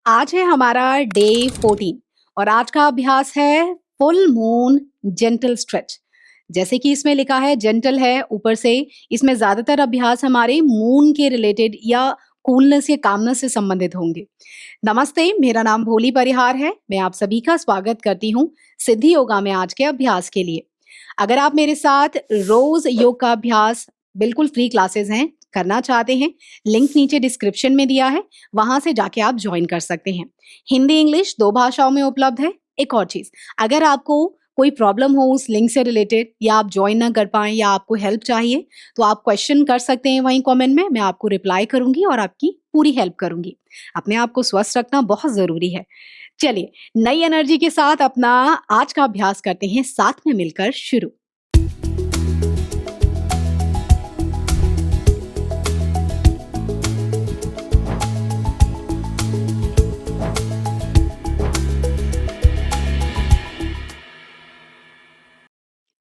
आज है हमारा डे 14 और आज का अभ्यास है फुल मून जेंटल स्ट्रेच। जैसे कि इसमें लिखा है जेंटल है ऊपर से, इसमें ज्यादातर अभ्यास हमारे मून के रिलेटेड या कूलनेस या कामनेस से संबंधित होंगे। नमस्ते, मेरा नाम भोली परिहार है। मैं आप सभी का स्वागत करती हूँ सिद्धि योगा में आज के अभ्यास के लिए। अगर आप मेरे साथ रोज योग का अभ्यास, बिल्कुल फ्री क्लासेस हैं, करना चाहते हैं, लिंक नीचे डिस्क्रिप्शन में दिया है, वहां से जाके आप ज्वाइन कर सकते हैं। हिंदी इंग्लिश 2 भाषाओं में उपलब्ध है। एक और चीज, अगर आपको कोई प्रॉब्लम हो उस लिंक से रिलेटेड या आप ज्वाइन ना कर पाए या आपको हेल्प चाहिए तो आप क्वेश्चन कर सकते हैं वहीं कमेंट में। मैं आपको रिप्लाई करूंगी और आपकी पूरी हेल्प करूंगी। अपने आप को स्वस्थ रखना बहुत जरूरी है। चलिए, नई एनर्जी के साथ अपना आज का अभ्यास करते हैं, साथ में मिलकर शुरू।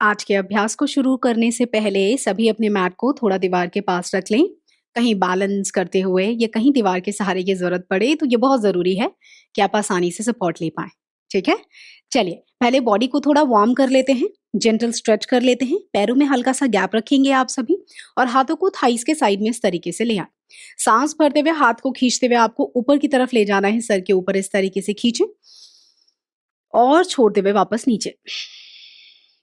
आज के अभ्यास को शुरू करने से पहले सभी अपने मैट को थोड़ा दीवार के पास रख लें। कहीं बैलेंस करते हुए या कहीं दीवार के सहारे की जरूरत पड़े तो ये बहुत जरूरी है कि आप आसानी से सपोर्ट ले पाए। ठीक है, चलिए पहले बॉडी को थोड़ा वार्म कर लेते हैं, जेंटल स्ट्रेच कर लेते हैं। पैरों में हल्का सा गैप रखेंगे आप सभी और हाथों को थाइस के साइड में इस तरीके से ले आए। सांस भरते हुए हाथ को खींचते हुए आपको ऊपर की तरफ ले जाना है, सर के ऊपर इस तरीके से खींचे और छोड़ते हुए वापस नीचे।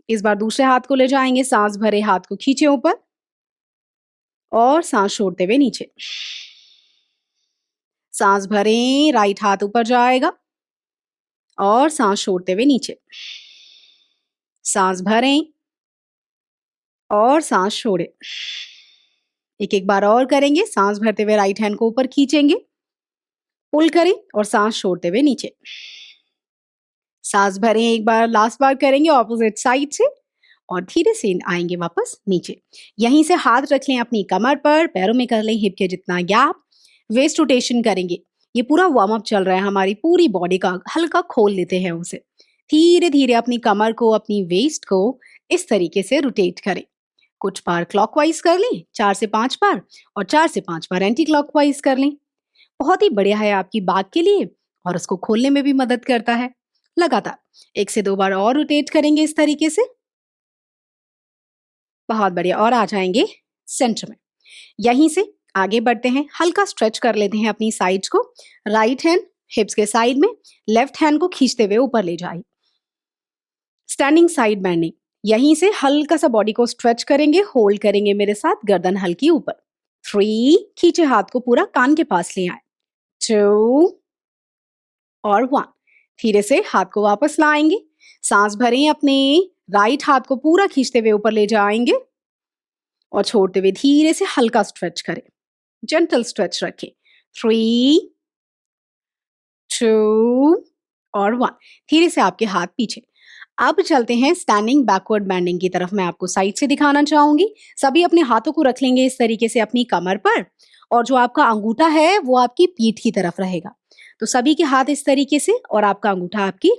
इस बार दूसरे हाथ को ले जाएंगे, सांस भरे हाथ को खींचे ऊपर और सांस छोड़ते हुए नीचे। सांस भरें, राइट हाथ ऊपर जाएगा और सांस छोड़ते हुए नीचे। सांस भरें और सांस छोड़े। एक एक बार और करेंगे। सांस भरते हुए राइट हैंड को ऊपर खींचेंगे, पुल करें और सांस छोड़ते हुए नीचे। सांस भरें, एक बार लास्ट बार करेंगे ऑपोजिट साइड से और धीरे से आएंगे वापस नीचे। यहीं से हाथ रख लें अपनी कमर पर, पैरों में कर लें हिप के जितना गैप। वेस्ट रोटेशन करेंगे। ये पूरा वार्म अप चल रहा है, हमारी पूरी बॉडी का हल्का खोल लेते हैं उसे। धीरे धीरे अपनी कमर को, अपनी वेस्ट को इस तरीके से रोटेट करें। कुछ बार क्लॉकवाइज कर लें, 4 से 5 बार, और 4 से 5 बार एंटी क्लॉकवाइज कर लें। बहुत ही बढ़िया है आपकी बैक के लिए और उसको खोलने में भी मदद करता है। लगातार 1 से 2 बार और रोटेट करेंगे इस तरीके से। बहुत बढ़िया, और आ जाएंगे सेंटर में। यहीं से आगे बढ़ते हैं, हल्का स्ट्रेच कर लेते हैं अपनी साइड्स को। राइट हैंड हिप्स के साइड में, लेफ्ट हैंड को खींचते हुए ऊपर ले जाइए। Standing side bending. यहीं से हल्का सा बॉडी को स्ट्रेच करेंगे, होल्ड करेंगे मेरे साथ, गर्दन हल्की ऊपर। 3, खींचे हाथ को पूरा कान के पास ले आए। 2 और 1, धीरे से हाथ को वापस लाएंगे। सांस भरें, अपने राइट हाथ को पूरा खींचते हुए ऊपर ले जाएंगे और छोड़ते हुए धीरे से हल्का स्ट्रेच करें, जेंटल स्ट्रेच रखें। 3, 2 और 1, धीरे से आपके हाथ पीछे। अब चलते हैं स्टैंडिंग बैकवर्ड बेंडिंग की तरफ। मैं आपको साइड से दिखाना चाहूंगी। सभी अपने हाथों को रख लेंगे इस तरीके से अपनी कमर पर और जो आपका अंगूठा है वो आपकी पीठ की तरफ रहेगा। तो सभी के हाथ इस तरीके से और आपका अंगूठा आपकी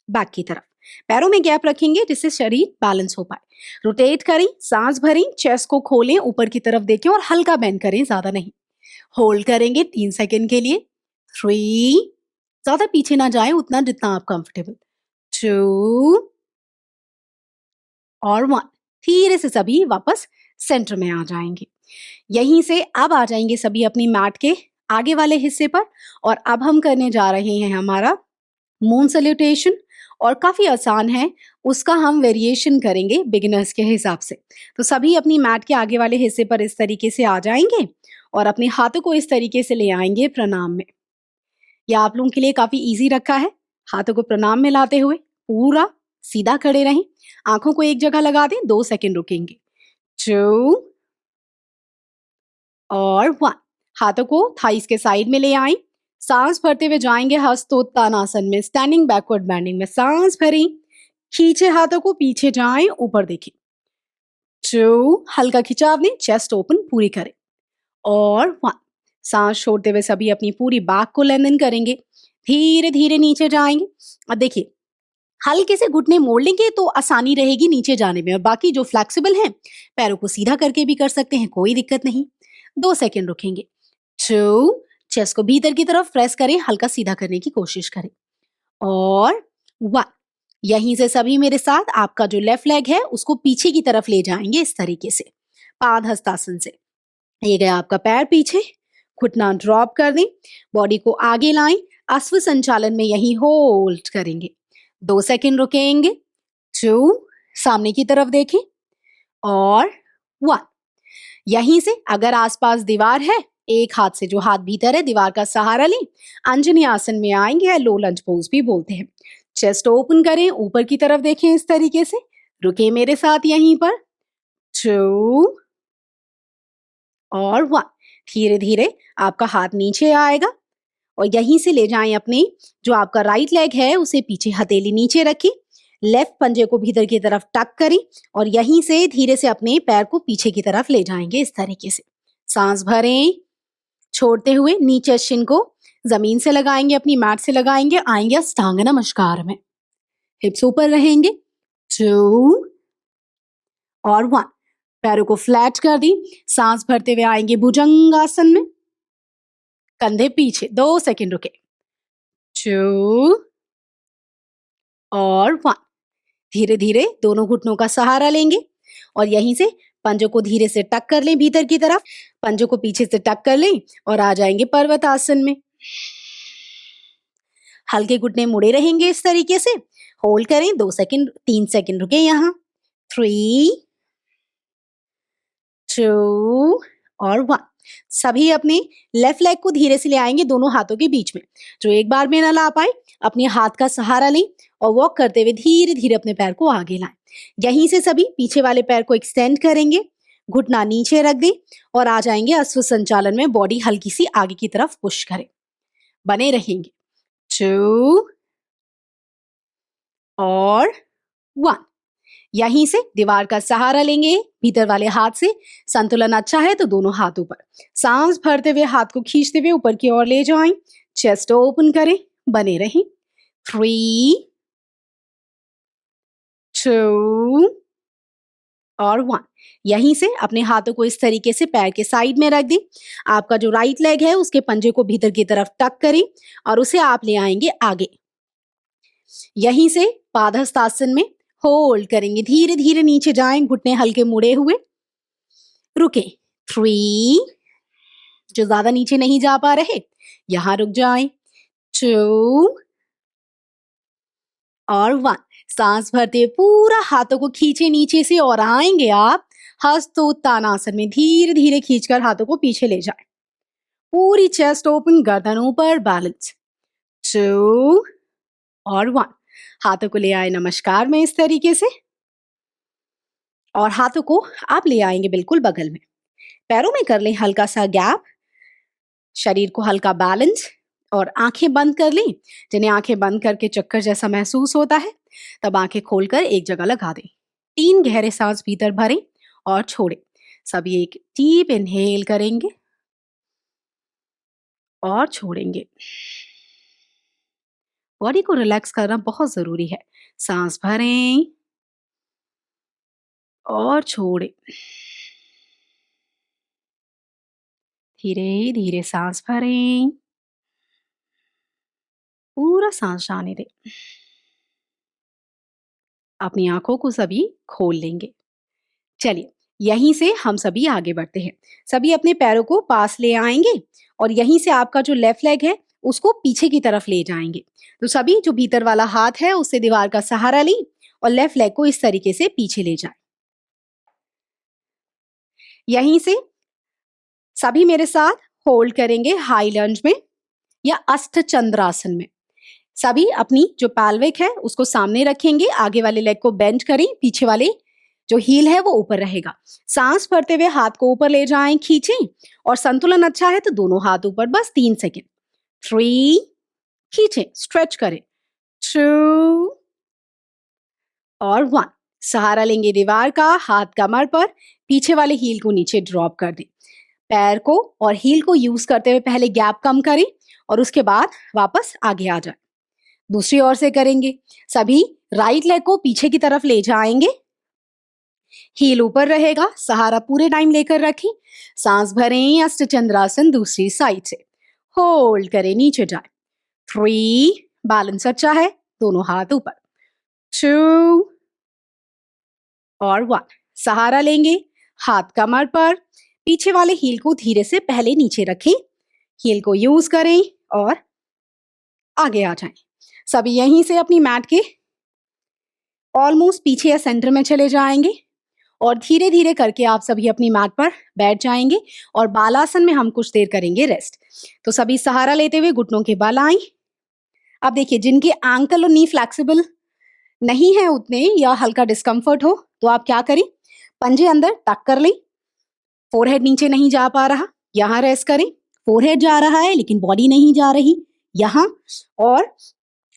बैक की तरफ। पैरों में गैप रखेंगे जिससे शरीर बैलेंस हो पाए। रोटेट करें, सांस भरें, चेस्ट को खोलें, ऊपर की तरफ देखें और हल्का बेंड करें, ज्यादा नहीं। होल्ड करेंगे 3 सेकंड के लिए। 3, ज्यादा पीछे ना जाएं, उतना जितना आप कंफर्टेबल। 2 और 1, धीरे से सभी वापस सेंटर में आ जाएंगे। यहीं से अब आ जाएंगे सभी अपनी मैट के आगे वाले हिस्से पर और अब हम करने जा रहे हैं हमारा मून सैल्यूटेशन। और काफी आसान है, उसका हम वेरिएशन करेंगे बिगिनर्स के हिसाब से। तो सभी अपनी मैट के आगे वाले हिस्से पर इस तरीके से आ जाएंगे और अपने हाथों को इस तरीके से ले आएंगे प्रणाम में। यह आप लोगों के लिए काफी इजी रखा है। हाथों को प्रणाम में लाते हुए पूरा सीधा खड़े रहें, आंखों को एक जगह लगा दें, 2 सेकंड रुकेंगे। 2 और 1, हाथों को थाइस के साइड में ले आएं। सांस भरते हुए जाएंगे हस्तोत्तानासन में, स्टैंडिंग बैकवर्ड बेंडिंग में। सांस भरें, खींचे हाथों को, पीछे जाएं, ऊपर देखें। 2, हल्का खिंचाव दें, चेस्ट ओपन पूरी करें और 1, सांस छोड़ते हुए सभी अपनी पूरी बैक को लेंथन करेंगे। धीरे धीरे नीचे जाएंगे। अब देखिए, हल्के से घुटने मोड़ लेंगे तो आसानी रहेगी नीचे जाने में। और बाकी जो फ्लेक्सिबल हैं, पैरों को सीधा करके भी कर सकते हैं, कोई दिक्कत नहीं। 2 सेकंड रुकेंगे। 2, चेस्ट को भीतर की तरफ प्रेस करें, हल्का सीधा करने की कोशिश करें। और 1। यहीं से सभी मेरे साथ आपका जो लेफ्ट लेग है उसको पीछे की तरफ ले जाएंगे इस तरीके से, पादहस्तासन से। ये गया आपका पैर पीछे, घुटना ड्रॉप कर दें, बॉडी को आगे लाएं, अश्व संचालन में यही होल्ड करेंगे। 2 सेकंड रुकेंगे, 2, सामने की तरफ देखें, और 1। यहीं से अगर आसपास दीवार है, एक हाथ से जो हाथ भीतर है दीवार का सहारा लें, अंजनी आसन में आएंगे या लो लंज पोज भी बोलते हैं। चेस्ट ओपन करें, ऊपर की तरफ देखें इस तरीके से, रुके मेरे साथ यहीं पर, 2 और 1। धीरे धीरे आपका हाथ नीचे आएगा और यहीं से ले जाएं अपने जो आपका राइट लेग है उसे पीछे, हथेली नीचे रखें, लेफ्ट पंजे को भीतर की तरफ टक करें और यहीं से धीरे से अपने पैर को पीछे की तरफ ले जाएंगे इस तरीके से। सांस भरें, छोड़ते हुए नीचे शिन को जमीन से लगाएंगे, अपनी मैट से लगाएंगे, आएंगे अष्टांग नमस्कार में। हिप्स ऊपर रहेंगे, 2 और 1। पैरों को फ्लैट कर दी, सांस भरते हुए आएंगे भुजंगासन में, कंधे पीछे, 2 सेकंड रुके, 2 और 1। धीरे धीरे दोनों घुटनों का सहारा लेंगे और यहीं से पंजों को धीरे से टक कर लें भीतर की तरफ, पंजों को पीछे से टक कर लें और आ जाएंगे पर्वत आसन में। हल्के घुटने मुड़े रहेंगे इस तरीके से, होल्ड करें, 2 सेकंड, 3 सेकंड रुके यहाँ, 3, 2 और 1। सभी अपने लेफ्ट लेग को धीरे से ले आएंगे दोनों हाथों के बीच में। जो एक बार में ना ला पाए, अपने हाथ का सहारा लें और वॉक करते हुए धीरे धीरे अपने पैर को आगे लाएं। यहीं से सभी पीछे वाले पैर को एक्सटेंड करेंगे, घुटना नीचे रख दें और आ जाएंगे अश्व संचालन में, बॉडी हल्की सी आगे की तरफ पुश करें, बने रहेंगे, 2 और 1। यहीं से दीवार का सहारा लेंगे भीतर वाले हाथ से, संतुलन अच्छा है तो दोनों हाथ ऊपर, सांस भरते हुए हाथ को खींचते हुए ऊपर की ओर ले जाएं, चेस्ट ओपन करें, बने रहें, 3, 2 और 1। यहीं से अपने हाथों को इस तरीके से पैर के साइड में रख दें, आपका जो राइट लेग है उसके पंजे को भीतर की तरफ टक करें और उसे आप ले आएंगे आगे। यहीं से पादहस्तासन में होल्ड करेंगे, धीरे धीरे नीचे जाएं, घुटने हल्के मुड़े हुए, रुके, 3, जो ज्यादा नीचे नहीं जा पा रहे यहां रुक जाएं, 2 और 1। सांस भरते हुए पूरा हाथों को खींचे नीचे से और आएंगे आप हस्तोत्तानासन में, धीरे धीरे खींचकर हाथों को पीछे ले जाएं, पूरी चेस्ट ओपन, गर्दन ऊपर, बैलेंस, 2 और 1। हाथों को ले आए नमस्कार में इस तरीके से और हाथों को आप ले आएंगे बिल्कुल बगल में, पैरों में कर लें हल्का सा गैप, शरीर को हल्का बैलेंस और आंखें बंद कर लें। जिन्हें आंखें बंद करके चक्कर जैसा महसूस होता है तब आंखें खोलकर एक जगह लगा दें। 3 गहरे सांस भीतर भरें और छोड़ें। सभी एक डीप इनहेल करेंगे और छोड़ेंगे। बॉडी को रिलैक्स करना बहुत जरूरी है। सांस भरें और छोड़ें। धीरे धीरे सांस भरें, पूरा सांस जाने दें। अपनी आंखों को सभी खोल लेंगे। चलिए यहीं से हम सभी आगे बढ़ते हैं। सभी अपने पैरों को पास ले आएंगे और यहीं से आपका जो लेफ्ट लेग है उसको पीछे की तरफ ले जाएंगे। तो सभी जो भीतर वाला हाथ है उससे दीवार का सहारा लें और लेफ्ट लेग को इस तरीके से पीछे ले जाएं। यहीं से सभी मेरे साथ होल्ड करेंगे हाई लंज में या अष्टचंद्रासन में। सभी अपनी जो पैल्विक है उसको सामने रखेंगे, आगे वाले लेग को बेंड करें, पीछे वाले जो हील है वो ऊपर रहेगा। सांस भरते हुए हाथ को ऊपर ले जाएं, खींचें और संतुलन अच्छा है तो दोनों हाथ ऊपर, बस 3 सेकेंड, 3, खींचें, स्ट्रेच करें, 2 और 1। सहारा लेंगे दीवार का, हाथ कमर पर, पीछे वाले हील को नीचे ड्रॉप कर दें। पैर को और हील को यूज करते हुए पहले गैप कम करें और उसके बाद वापस आगे आ जाए। दूसरी ओर से करेंगे। सभी राइट लेग को पीछे की तरफ ले जाएंगे, हील ऊपर रहेगा, सहारा पूरे टाइम लेकर रखें। सांस भरें, अष्टचंद्रासन दूसरी साइड से, होल्ड करें, नीचे जाए। 3, बैलेंस अच्छा है, दोनों हाथ ऊपर। 2 और 1, सहारा लेंगे, हाथ कमर पर, पीछे वाले हील को धीरे से पहले नीचे रखें, हील को यूज करें और आगे आ जाएं। सभी यहीं से अपनी मैट के ऑलमोस्ट पीछे या सेंटर में चले जाएंगे और धीरे धीरे करके आप सभी अपनी मैट पर बैठ जाएंगे और बालासन में हम कुछ देर करेंगे रेस्ट। तो सभी सहारा लेते हुए घुटनों के बल आए। अब देखिए, जिनके एंकल और नी फ्लेक्सिबल नहीं है उतने या हल्का डिस्कंफर्ट हो तो आप क्या करें, पंजे अंदर टक कर लें, फोरहेड नीचे नहीं जा पा रहा, यहां रेस्ट करें। फोरहेड जा रहा है लेकिन बॉडी नहीं जा रही, यहां। और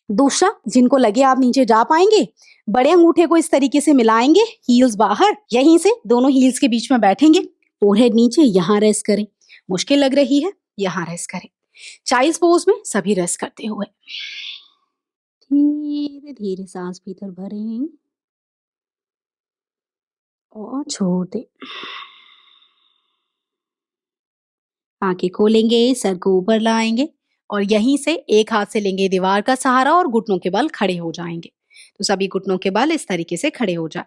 दूसरा, जिनको लगे आप नीचे जा पाएंगे, बड़े अंगूठे को इस तरीके से मिलाएंगे, हील्स बाहर, यहीं से दोनों हील्स के बीच में बैठेंगे, फोरहेड नीचे, यहां रेस्ट करें। मुश्किल लग रही है, यहां रेस्ट करें। चाइल्ड पोज में सभी रेस्ट करते हुए धीरे धीरे सांस भीतर भरें और छोड़ दें। आंखें खोलेंगे, सर को ऊपर लाएंगे और यहीं से एक हाथ से लेंगे दीवार का सहारा और घुटनों के बल खड़े हो जाएंगे। तो सभी घुटनों के बल इस तरीके से खड़े हो जाए।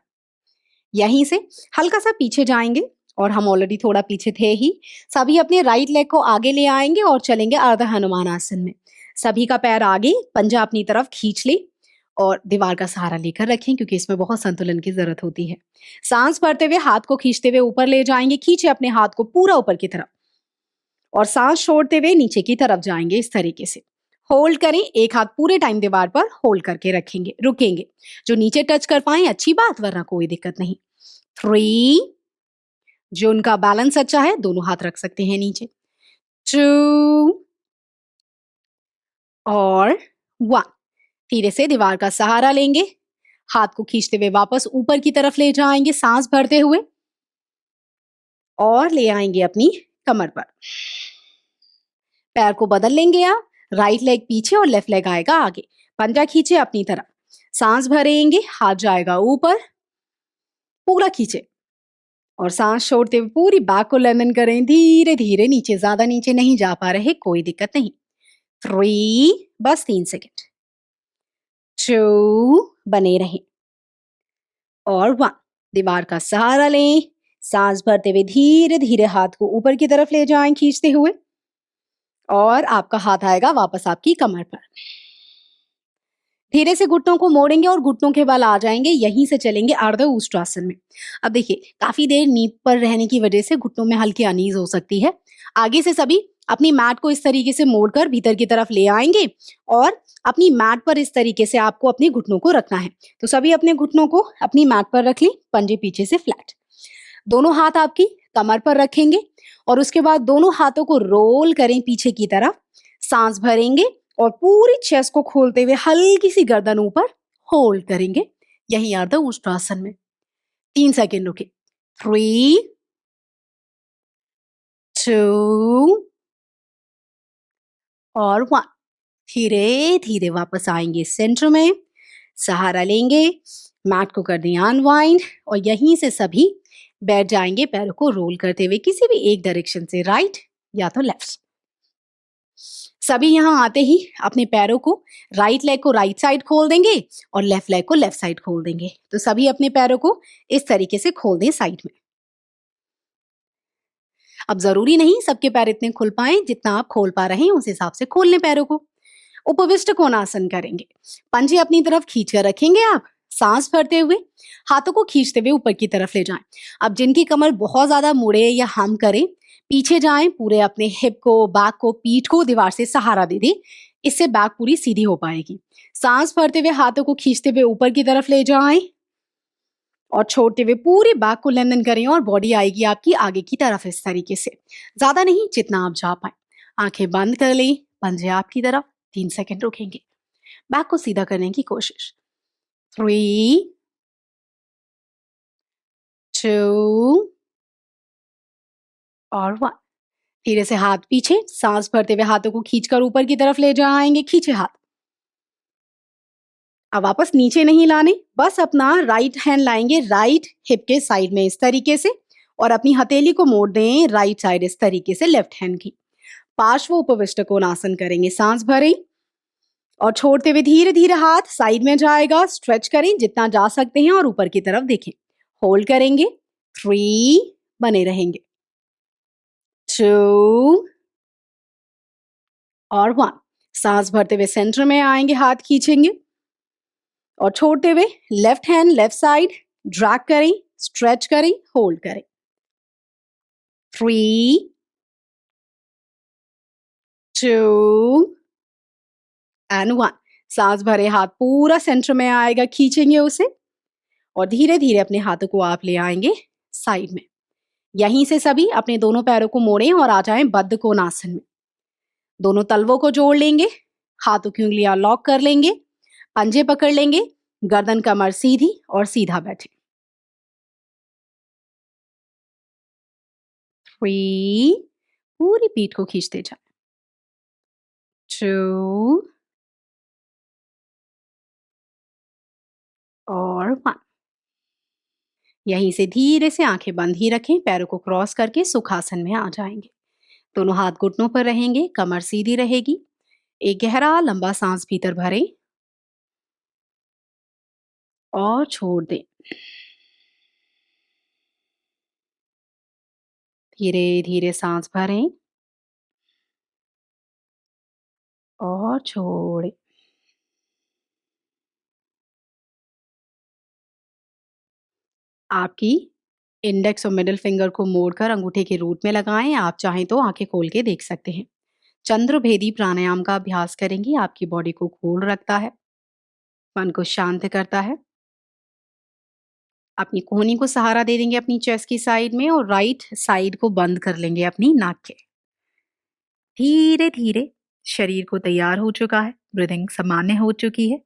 यहीं से हल्का सा पीछे जाएंगे और हम ऑलरेडी थोड़ा पीछे थे ही। सभी अपने राइट लेग को आगे ले आएंगे और चलेंगे अर्ध हनुमान आसन में। सभी का पैर आगे, पंजा अपनी तरफ खींच ले और दीवार का सहारा लेकर रखें क्योंकि इसमें बहुत संतुलन की जरूरत होती है। सांस भरते हुए हाथ को खींचते हुए ऊपर ले जाएंगे, खींचे अपने हाथ को पूरा ऊपर की तरफ और सांस छोड़ते हुए नीचे की तरफ जाएंगे इस तरीके से। होल्ड करें, एक हाथ पूरे टाइम दीवार पर होल्ड करके रखेंगे, रुकेंगे। जो नीचे टच कर पाए अच्छी बात, वरना कोई दिक्कत नहीं। 3, जो उनका बैलेंस अच्छा है दोनों हाथ रख सकते हैं नीचे। 2 और 1, धीरे से दीवार का सहारा लेंगे, हाथ को खींचते हुए वापस ऊपर की तरफ ले जाएंगे सांस भरते हुए और ले आएंगे अपनी कमर पर। पैर को बदल लेंगे आप, राइट लेग पीछे और लेफ्ट लेग आएगा आगे। पंजा खींचे अपनी तरफ, सांस भरेंगे, हाथ जाएगा ऊपर, पूरा खींचे और सांस छोड़ते हुए पूरी बैक को लेंथन करें, धीरे धीरे नीचे, ज्यादा नीचे नहीं जा पा रहे, कोई दिक्कत नहीं। 3, बस 3 सेकेंड। 2, बने रहें और 1, दीवार का सहारा लें, सांस भरते हुए धीरे धीरे हाथ को ऊपर की तरफ ले जाएं खींचते हुए और आपका हाथ आएगा वापस आपकी कमर पर। धीरे से घुटनों को मोड़ेंगे और घुटनों के बल आ जाएंगे, यहीं से चलेंगे अर्ध उष्ट्रासन में। अब देखिए, काफी देर नींद पर रहने की वजह से घुटनों में हल्की अनीज हो सकती है। आगे से सभी अपनी मैट को इस तरीके से मोड़कर भीतर की तरफ ले आएंगे और अपनी मैट पर इस तरीके से आपको अपने घुटनों को रखना है। तो सभी अपने घुटनों को अपनी मैट पर रख लें, पंजे पीछे से फ्लैट, दोनों हाथ आपकी कमर पर रखेंगे और उसके बाद दोनों हाथों को रोल करें पीछे की तरफ, सांस भरेंगे और पूरी चेस्ट को खोलते हुए हल्की सी गर्दन ऊपर होल्ड करेंगे, यही अर्ध उष्ट्रासन में। 3 सेकेंड रुके। 3, 2 और 1, धीरे धीरे वापस आएंगे सेंटर में, सहारा लेंगे, मैट को कर दें अनवाइंड और यहीं से सभी बैठ जाएंगे पैरों को रोल करते हुए किसी भी एक डायरेक्शन से, राइट या तो लेफ्ट। सभी यहां आते ही अपने पैरों को, राइट लेग को राइट साइड खोल देंगे और लेफ्ट लेग को लेफ्ट साइड खोल देंगे। तो सभी अपने पैरों को इस तरीके से खोल दें साइड में। अब जरूरी नहीं सबके पैर इतने खुल पाए, जितना आप खोल पा रहे हैं उस हिसाब से खोल लें पैरों को। उपविष्ट कोणासन करेंगे, पंजे अपनी तरफ खींच कर रखेंगे आप, सांस भरते हुए हाथों को खींचते हुए ऊपर की तरफ ले जाएं। अब जिनकी कमर बहुत ज्यादा मुड़े या हम करें, पीछे जाएं, पूरे अपने हिप को, बैक को, पीठ को दीवार से सहारा दे दें, इससे बैक पूरी सीधी हो पाएगी। सांस भरते हुए हाथों को खींचते हुए ऊपर की तरफ ले जाएं और छोड़ते हुए पूरी बैक को लेंथन करें और बॉडी आएगी आपकी आगे की तरफ इस तरीके से, ज्यादा नहीं, जितना आप जा पाए। आंखें बंद कर लें, पंजे आपकी तरफ, 3 सेकेंड रुकेंगे, बैक को सीधा करने की कोशिश। 3, 2 और 1, धीरे से हाथ पीछे, सांस भरते हुए हाथों को खींचकर ऊपर की तरफ ले जाएंगे, खींचे हाथ। अब वापस नीचे नहीं लाने, बस अपना राइट हैंड लाएंगे राइट हिप के साइड में इस तरीके से और अपनी हथेली को मोड़ दें राइट साइड इस तरीके से लेफ्ट हैंड की। पार्श्व उपविष्ट कोणासन करेंगे। सांस भरें और छोड़ते हुए धीरे धीरे हाथ साइड में जाएगा। स्ट्रेच करें जितना जा सकते हैं और ऊपर की तरफ देखें। होल्ड करेंगे। 3, बने रहेंगे। 2 और 1। सांस भरते हुए सेंटर में आएंगे, हाथ खींचेंगे और छोड़ते हुए left hand left side drag करें, स्ट्रेच करें, होल्ड करें। 3, 2 एंड 1। सांस भरे, हाथ पूरा सेंटर में आएगा, खींचेंगे उसे और धीरे धीरे अपने हाथों को आप ले आएंगे साइड में। यहीं से सभी अपने दोनों पैरों को मोड़ें और आ जाएं बद्ध कोणासन में। दोनों तलवों को जोड़ लेंगे, हाथों की उंगलियां लॉक कर लेंगे, पंजे पकड़ लेंगे, गर्दन कमर सीधी और सीधा बैठे। 3, पूरी पीठ को खींचते जाए। 2 और 1। यहीं से धीरे से आंखें बंद ही रखें, पैरों को क्रॉस करके सुखासन में आ जाएंगे। दोनों हाथ घुटनों पर रहेंगे, कमर सीधी रहेगी। एक गहरा लंबा सांस भीतर भरें और छोड़ दें। धीरे धीरे सांस भरें और छोड़ें। आपकी इंडेक्स और मिडिल फिंगर को मोड़कर अंगूठे के रूट में लगाएं। आप चाहें तो आंखें खोल के देख सकते हैं। चंद्रभेदी प्राणायाम का अभ्यास करेंगे, आपकी बॉडी को कूल रखता है, मन को शांत करता है। अपनी कोहनी को सहारा दे देंगे अपनी चेस्ट की साइड में और राइट साइड को बंद कर लेंगे अपनी नाक के। धीरे धीरे शरीर को तैयार हो चुका है, ब्रीदिंग सामान्य हो चुकी है।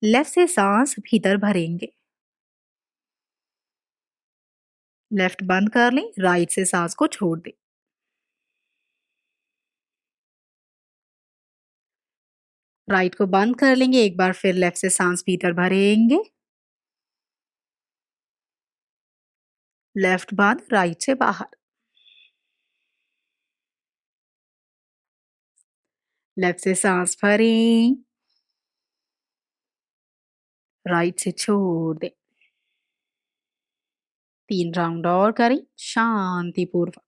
लेफ्ट से सांस भीतर भरेंगे, लेफ्ट बंद कर लें, राइट से सांस को छोड़ दें। राइट को बंद कर लेंगे, एक बार फिर लेफ्ट से सांस भीतर भरेंगे, लेफ्ट बंद, राइट से बाहर। लेफ्ट से सांस भरें, राइट से छोड़ दें। 3 राउंड और करें शांतिपूर्वक।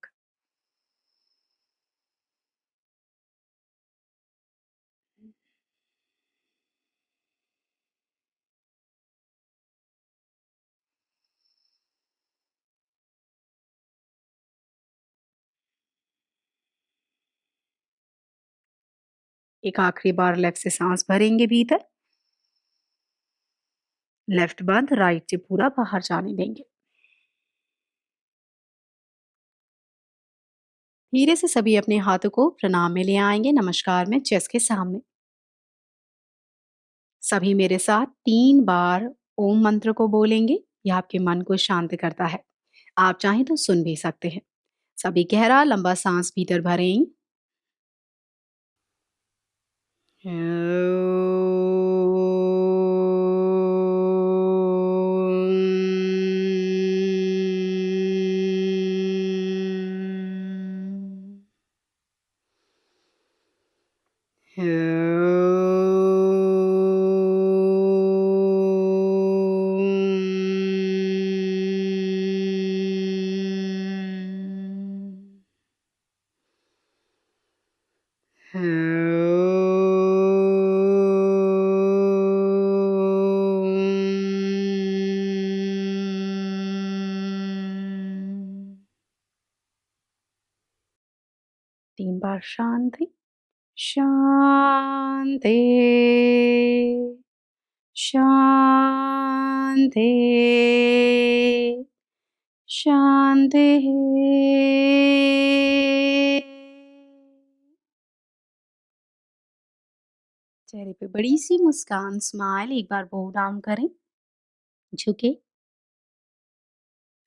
एक आखिरी बार लेफ्ट से सांस भरेंगे भीतर, लेफ्ट बंद, राइट से पूरा बाहर जाने देंगे। धीरे से सभी अपने हाथों को प्रणाम में ले आएंगे, नमस्कार में चेस्ट के सामने। सभी मेरे साथ 3 बार ओम मंत्र को बोलेंगे। यह आपके मन को शांत करता है। आप चाहें तो सुन भी सकते हैं। सभी गहरा लंबा सांस भीतर भरें। तीन बार शांति शांति शांति शांति। चेहरे पे बड़ी सी मुस्कान, स्माइल। एक बार बो डाउन करें, झुके।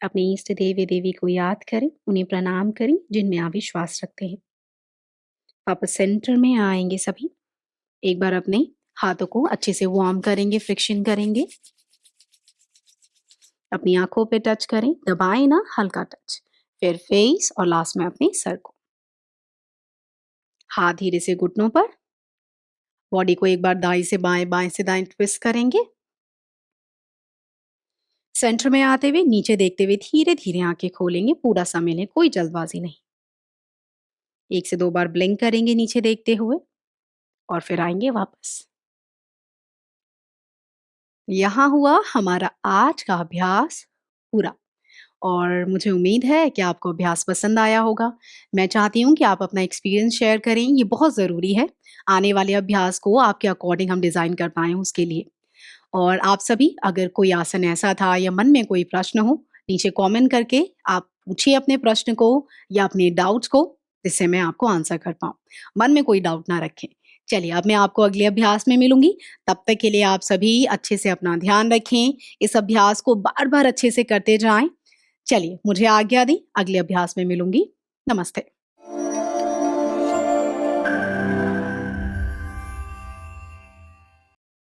अपने इष्ट देवी देवी को याद करें, उन्हें प्रणाम करें जिनमें आप विश्वास रखते हैं। वापस सेंटर में आएंगे सभी। एक बार अपने हाथों को अच्छे से वार्म करेंगे, फ्रिक्शन करेंगे। अपनी आंखों पे टच करें, दबाएं ना, हल्का टच। फिर फेस और लास्ट में अपने सर को। हाथ धीरे से घुटनों पर। बॉडी को एक बार दाएं से बाएं, बाएं से दाएं ट्विस्ट करेंगे। सेंटर में आते हुए नीचे देखते हुए धीरे धीरे आंखें खोलेंगे। पूरा समय लें, कोई जल्दबाजी नहीं। 1 से 2 बार ब्लिंक करेंगे नीचे देखते हुए और फिर आएंगे वापस। यहाँ हुआ हमारा आज का अभ्यास पूरा और मुझे उम्मीद है कि आपको अभ्यास पसंद आया होगा। मैं चाहती हूँ कि आप अपना एक्सपीरियंस शेयर करें, ये बहुत ज़रूरी है। आने वाले अभ्यास को आपके अकॉर्डिंग हम डिज़ाइन कर पाएँ उसके लिए। और आप सभी अगर कोई आसन ऐसा था या मन में कोई प्रश्न हो, नीचे कमेंट करके आप पूछिए अपने प्रश्न को या अपने डाउट्स को, जिससे मैं आपको आंसर कर पाऊँ। मन में कोई डाउट ना रखें। चलिए, अब मैं आपको अगले अभ्यास में मिलूँगी। तब तक के लिए आप सभी अच्छे से अपना ध्यान रखें। इस अभ्यास को बार-बार अच्छे से करते जाएँ। चलिए, मुझे आज्ञा दें, अगले अभ्यास में मिलूँगी। नमस्ते।